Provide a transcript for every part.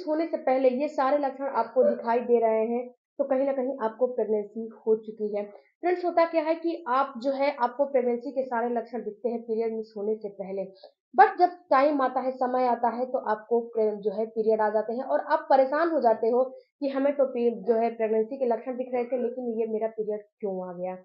होने से पहले ये सारे लक्षण आपको दिखाई दे रहे हैं, तो कहीं न कहीं आपको प्रेगनेंसी हो चुकी है। फ्रेंड्स, होता क्या है कि आप जो है आपको प्रेगनेंसी के सारे लक्षण दिखते हैं पीरियड मिस होने से पहले। बट जब टाइम आता है, समय आता है तो आपको जो है पीरियड आ जाते हैं और आप परेशान हो जाते हो कि हमें तो जो है प्रेगनेंसी के लक्षण दिख रहे थे, लेकिन ये मेरा पीरियड क्यों आ गया?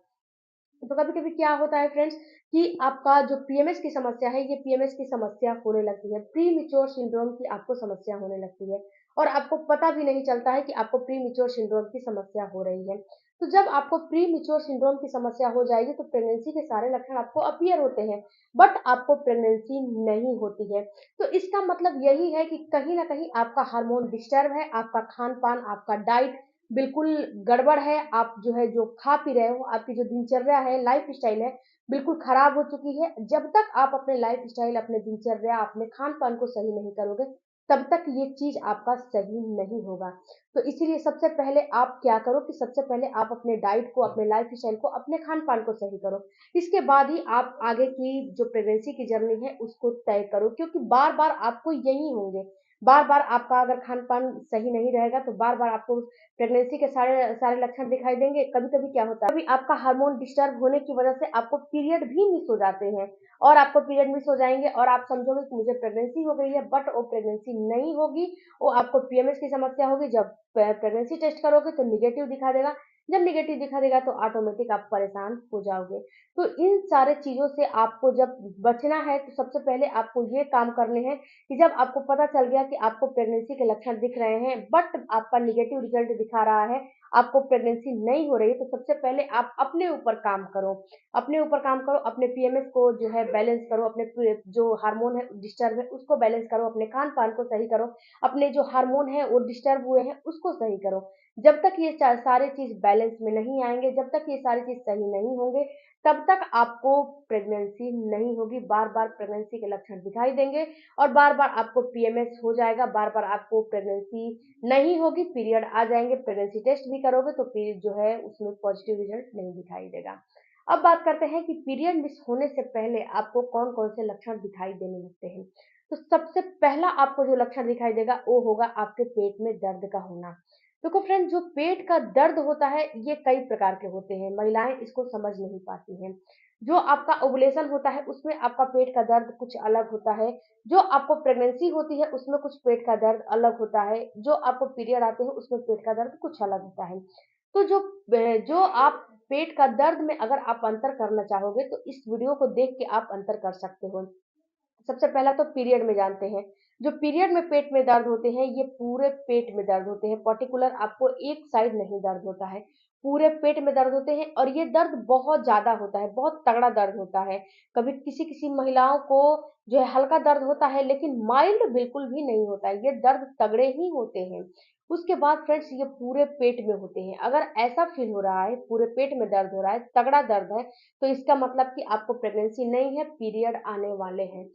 तो कभी-कभी क्या होता है फ्रेंड्स कि आपका जो पीएमएस की समस्या है, ये पीएमएस की समस्या होने लगती है। प्रीमैच्योर सिंड्रोम की आपको समस्या होने लगती है और आपको पता भी नहीं चलता है कि आपको प्रीमैच्योर सिंड्रोम की समस्या हो रही है। तो जब आपको प्रीमैच्योर सिंड्रोम की समस्या हो जाएगी तो प्रेगनेंसी के सारे लक्षण आपको अपीयर होते हैं, बट आपको प्रेगनेंसी नहीं होती है। तो इसका मतलब यही है कि कहीं न कहीं आपका हार्मोन डिस्टर्ब है, आपका खान-पान, आपका डाइट बिल्कुल गड़बड़ है, आप जो है जो खा पी रहे हो, आपकी जो दिनचर्या है, लाइफ़स्टाइल है, बिल्कुल खराब हो चुकी है। जब तक आप अपने लाइफ़स्टाइल, अपने दिनचर्या, अपने खान-पान को सही नहीं करोगे, तब तक ये चीज़ आपका सही नहीं होगा। तो इसीलिए सबसे पहले आप क्या करो कि सबसे पहले आप अपने डाइट को, अपने लाइफ़स्टाइल को, अपने खान-पान को सही करो। इसके बाद ही आप आगे की जो प्रेगनेंसी की जर्नी है, उसको तय करो क्योंकि बार-बार आपको यही होंगे। बार-बार आपका अगर खान-पान सही नहीं रहेगा, तो बार-बार आपको प्रेगनेंसी के सारे सारे लक्षण दिखाई देंगे। कभी-कभी क्या होता है, कभी आपका हार्मोन डिस्टर्ब होने की वजह से आपको पीरियड भी मिस हो जाते हैं और आपको पीरियड मिस हो जाएँगे और आप समझोगे कि मुझे प्रेगनेंसी हो गई है, बट वो प्रेगनेंसी नहीं होगी, वो आपको पीएमएस की समस्या होगी। जब प्रेगनेंसी टेस्ट करोगे तो नेगेटिव दिखा देगा, जब नेगेटिव दिखा देगा तो ऑटोमेटिक आप परेशान हो जाओगे। तो इन सारे चीज़ों से आपको जब बचना है, तो सबसे पहले आपको ये काम करने हैं कि जब आपको पता चल गया कि आपको प्रेगनेंसी के लक्षण दिख रहे हैं बट आपका नेगेटिव रिजल्ट दिखा रहा है, आपको प्रेगनेंसी नहीं हो रही है, तो सबसे पहले आप अपने ऊपर काम करो। अपने ऊपर काम करो, अपने पीएमएस को जो है बैलेंस करो, अपने जो हार्मोन है डिस्टर्ब है उसको बैलेंस करो, अपने खान-पान को सही करो, अपने जो हार्मोन है वो डिस्टर्ब हुए हैं उसको सही करो। जब तक ये सारे चीज़ बैलेंस में नहीं आएँगे, जब तक ये सारी चीज़ सही नहीं होंगे, तब तक आपको प्रेगनेंसी नहीं होगी। बार-बार प्रेगनेंसी के लक्षण दिखाई देंगे और बार-बार आपको पीएमएस हो जाएगा, बार-बार आपको प्रेगनेंसी नहीं होगी, पीरियड आ जाएँगे, प्रेगनेंसी टेस्ट भी करोगे तो फिर जो है उसमें पॉजिटिव रिजल्ट नहीं दिखाई देगा। अब बात करते हैं कि पीरियड मिस होने से पहले आपको कौन-कौन से लक्षण दिखाई देने लगते हैं। तो सबसे पहला आपको जो लक्षण दिखाई देगा वो होगा आपके पेट में दर्द का होना। देखो फ्रेंड्स, जो पेट का दर्द होता है ये कई प्रकार के होते हैं, महिलाएँ इसको समझ नहीं पाती हैं। जो आपका ओव्यूलेशन होता है उसमें आपका पेट का दर्द कुछ अलग होता है, जो आपको प्रेगनेंसी होती है उसमें कुछ पेट का दर्द अलग होता है, जो आपको पीरियड आते हैं उसमें पेट का दर्द कुछ अलग होता है। तो जो आप पेट का दर्द में अगर आप अंतर करना चाहोगे तो इस वीडियो को देख के आप अंतर कर सकते हो। सबसे पहला तो पीरियड में जानते हैं। जो पीरियड में पेट में दर्द होते हैं, ये पूरे पेट में दर्द होते हैं, पर्टिकुलर आपको एक साइड नहीं दर्द होता है, पूरे पेट में दर्द होते हैं और ये दर्द बहुत ज़्यादा होता है, बहुत तगड़ा दर्द होता है। कभी किसी-किसी महिलाओं को जो है हल्का दर्द होता है, लेकिन माइल्ड बिल्कुल भी नहीं होता है, ये दर्द तगड़े ही होते हैं। उसके बाद फ्रेंड्स ये पूरे पेट में होते हैं। अगर ऐसा फ़ील हो रहा है, पूरे पेट में दर्द हो रहा है, तगड़ा दर्द है, तो इसका मतलब कि आपको प्रेगनेंसी नहीं है, पीरियड आने वाले हैं।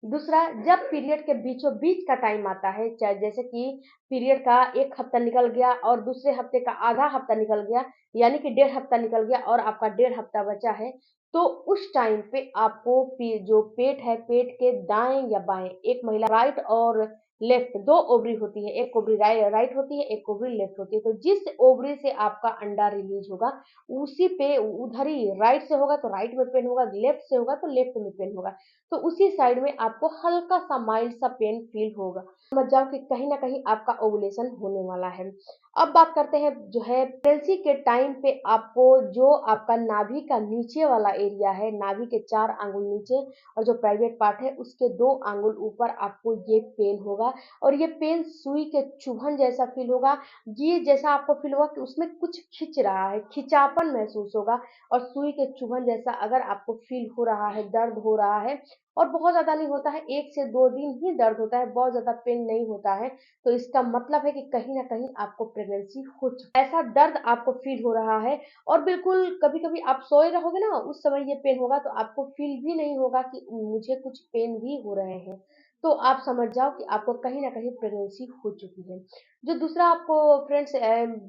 दूसरा, जब पीरियड के बीचों-बीच का टाइम आता है, चाहे जैसे कि पीरियड का 1 हफ्ता निकल गया और दूसरे हफ्ते का आधा हफ्ता निकल गया, यानी कि डेढ़ हफ्ता निकल गया और आपका डेढ़ हफ्ता बचा है, तो उस टाइम पे आपको जो पेट है, पेट के दाएँ या बाएँ, एक महिला राइट और लेफ्ट 2 ओवरी होती है, एक ओवरी राइट होती है, एक ओवरी लेफ्ट होती है, तो जिस ओवरी से आपका अंडा रिलीज़ होगा, उसी पे उधर ही राइट से होगा तो राइट में पेन होगा, लेफ्ट से होगा तो लेफ्ट में पेन होगा। तो उसी साइड में आपको हल्का-सा माइल्ड सा पेन फ़ील होगा। समझ जाओ कि कहीं न कहीं आपका ओव्यूलेशन होने वाला है। अब बात करते हैं जो है प्रेगनेंसी के टाइम पे आपको जो आपका नाभि का नीचे वाला एरिया है, नाभि के 4 आंगुल नीचे और जो प्राइवेट पार्ट है उसके 2 आंगुल ऊपर आपको ये पेन होगा और ये पेन सुई के चुभन जैसा फ़ील होगा। ये जैसा आपको फ़ील होगा कि उसमें कुछ खींच रहा है, खिंचापन महसूस होगा और सुई के चुभन जैसा अगर आपको फ़ील हो रहा है, दर्द हो रहा है और बहुत ज़्यादा नहीं होता है, 1 से 2 दिन ही दर्द होता है, बहुत ज़्यादा पेन नहीं होता है, तो इसका मतलब है कि कहीं न कहीं आपको प्रेगनेंसी हो चुकी है। ऐसा दर्द आपको फ़ील हो रहा है और बिल्कुल कभी-कभी आप सोए रहोगे ना, उस समय ये पेन होगा तो आपको फ़ील भी नहीं होगा कि मुझे कुछ पेन भी हो रहे हैं। तो आप समझ जाओ कि आपको कहीं न कहीं प्रेगनेंसी हो चुकी है। जो दूसरा आपको फ्रेंड्स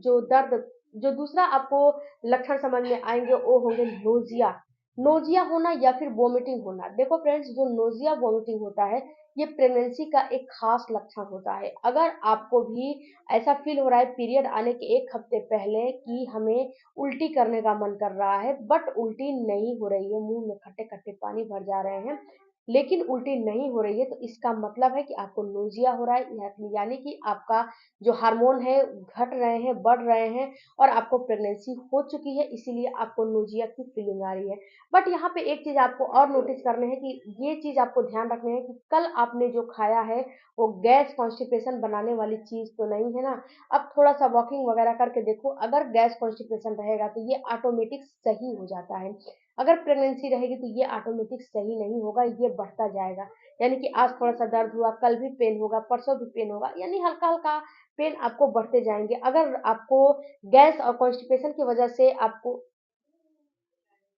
जो दूसरा आपको लक्षण समझ में आएँगे वो होंगे नोज़िया। नोजिया होना या फिर वोमिटिंग होना। देखो फ्रेंड्स, जो नोजिया वोमिटिंग होता है, ये प्रेगनेंसी का एक खास लक्षण होता है। अगर आपको भी ऐसा फील हो रहा है पीरियड आने के 1 हफ्ते पहले कि हमें उल्टी करने का मन कर रहा है, बट उल्टी नहीं हो रही है, मुँह में खट्टे-खट्टे पानी भर जा रहे हैं, लेकिन उल्टी नहीं हो रही है, तो इसका मतलब है कि आपको नोजिया हो रहा है, यानी कि आपका जो हार्मोन है घट रहे हैं, बढ़ रहे हैं और आपको प्रेगनेंसी हो चुकी है, इसीलिए आपको नोजिया की फीलिंग आ रही है। बट यहाँ पे एक चीज़ आपको और नोटिस करनी है कि ये चीज़ आपको ध्यान रखनी है कि कल आपने जो खाया है, वो गैस कॉन्स्टिपेशन बनाने वाली चीज़ तो नहीं है ना? अब थोड़ा-सा वॉकिंग वगैरह करके देखो, अगर गैस कॉन्स्टिपेशन रहेगा तो ये ऑटोमेटिक सही हो जाता है। अगर प्रेगनेंसी रहेगी तो ये ऑटोमेटिक सही नहीं होगा, ये बढ़ता जाएगा। यानी कि आज थोड़ा-सा दर्द हुआ, कल भी पेन होगा, परसों भी पेन होगा, यानी हल्का-हल्का पेन आपको बढ़ते जाएँगे। अगर आपको गैस और कॉन्स्टिपेशन की वजह से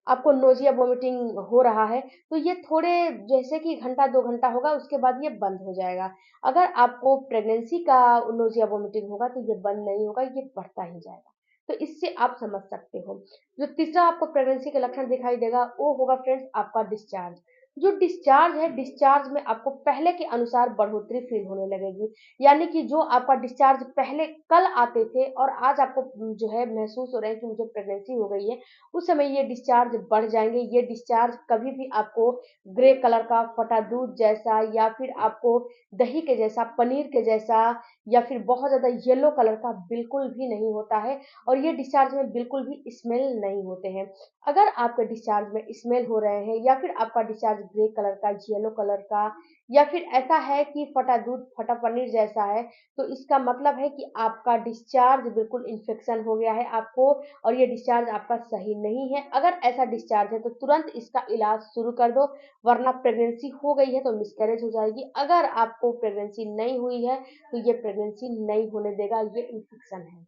आपको नोज़िया वोमिटिंग हो रहा है, तो ये थोड़े जैसे कि घंटा 2 घंटा होगा, उसके बाद ये बंद हो जाएगा। अगर आपको प्रेगनेंसी का नोज़िया वोमिटिंग होगा, तो ये बंद नहीं होगा, ये बढ़ता ही जाएगा। तो इससे आप समझ सकते हो। जो तीसरा आपको प्रेगनेंसी का लक्षण दिखाई देगा, वो होगा फ्रेंड्स आपका डिस्चार्ज। जो डिस्चार्ज है, डिस्चार्ज में आपको पहले के अनुसार बढ़ोतरी फ़ील होने लगेगी। यानी कि जो आपका डिस्चार्ज पहले कल आते थे और आज आपको जो है महसूस हो रहा है कि मुझे प्रेगनेंसी हो गई है, उस समय ये डिस्चार्ज बढ़ जाएँगे। ये डिस्चार्ज कभी भी आपको ग्रे कलर का फटा दूध जैसा या फिर आपको दही के जैसा, पनीर के जैसा या फिर बहुत ज़्यादा येलो कलर का बिल्कुल भी नहीं होता है और ये डिस्चार्ज में बिल्कुल भी स्मेल नहीं होते हैं। अगर आपके डिस्चार्ज में स्मेल हो रहे हैं या फिर आपका डिस्चार्ज ग्रे कलर का, येलो कलर का या फिर ऐसा है कि फटा दूध, फटा पनीर जैसा है, तो इसका मतलब है कि आपका डिस्चार्ज बिल्कुल इन्फेक्शन हो गया है आपको और ये डिस्चार्ज आपका सही नहीं है। अगर ऐसा डिस्चार्ज है तो तुरंत इसका इलाज शुरू कर दो, वरना प्रेगनेंसी हो गई है तो मिसकैरेज हो जाएगी। अगर आपको प्रेगनेंसी नहीं हुई है तो ये प्रेगनेंसी नहीं होने देगा, ये इन्फेक्शन है।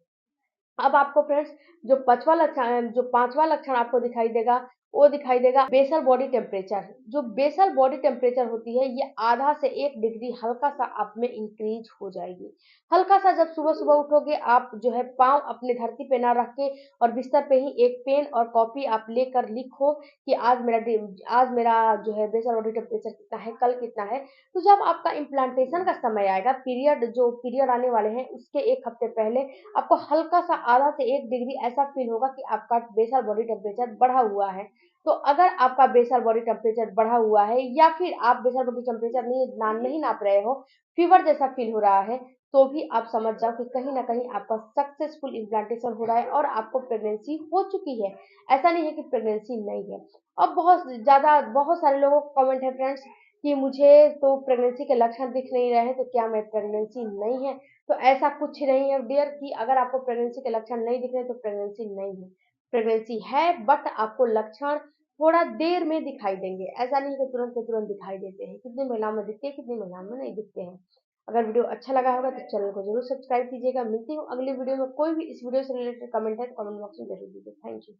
अब आपको फ्रेंड्स जो 5वां लक्षण आपको दिखाई देगा, वो दिखाई देगा बेसल बॉडी टेम्परेचर। जो बेसल बॉडी टेम्परेचर होती है, ये आधा से 1 डिग्री हल्का-सा आप में इंक्रीज़ हो जाएगी। हल्का-सा जब सुबह-सुबह उठोगे, आप जो है पाँव अपने धरती पे ना रख के और बिस्तर पे ही एक पेन और कॉपी आप लेकर लिखो कि आज मेरा जो है बेसल बॉडी टेम्परेचर कितना है, कल कितना है। तो जब आपका इम्प्लांटेशन का समय आएगा, पीरियड आने वाले हैं, उसके 1 हफ्ते पहले आपको हल्का-सा आधा से 1 डिग्री ऐसा फ़ील होगा कि आपका बेसल बॉडी टेम्परेचर बढ़ा हुआ है। तो अगर आपका बेसल बॉडी टेम्परेचर बढ़ा हुआ है या फिर आप बेसल बॉडी टेम्परेचर नहीं नाप रहे हो, फ़ीवर जैसा फ़ील हो रहा है, तो भी आप समझ जाओ कि कहीं न कहीं आपका सक्सेसफुल इम्प्लांटेशन हो रहा है और आपको प्रेगनेंसी हो चुकी है। ऐसा नहीं है कि प्रेगनेंसी नहीं है। अब बहुत सारे लोगों का कमेंट है फ्रेंड्स कि मुझे तो प्रेगनेंसी के लक्षण दिख नहीं रहे हैं, तो क्या मैं प्रेगनेंसी नहीं है? तो ऐसा कुछ नहीं है डियर कि अगर आपको प्रेगनेंसी के लक्षण नहीं दिख रहे तो प्रेगनेंसी नहीं है। प्रेगनेंसी है बट आपको लक्षण थोड़ा देर में दिखाई देंगे। ऐसा नहीं कि तुरंत के तुरंत दिखाई देते हैं। कितनी महिलाओं में दिखते हैं, कितनी महिलाओं में नहीं दिखते हैं। अगर वीडियो अच्छा लगा होगा तो चैनल को ज़रूर सब्सक्राइब कीजिएगा। मिलती हूँ अगली वीडियो में। कोई भी इस वीडियो से रिलेटेड कमेंट है तो कमेंट बॉक्स में ज़रूर दीजिए। Thank you.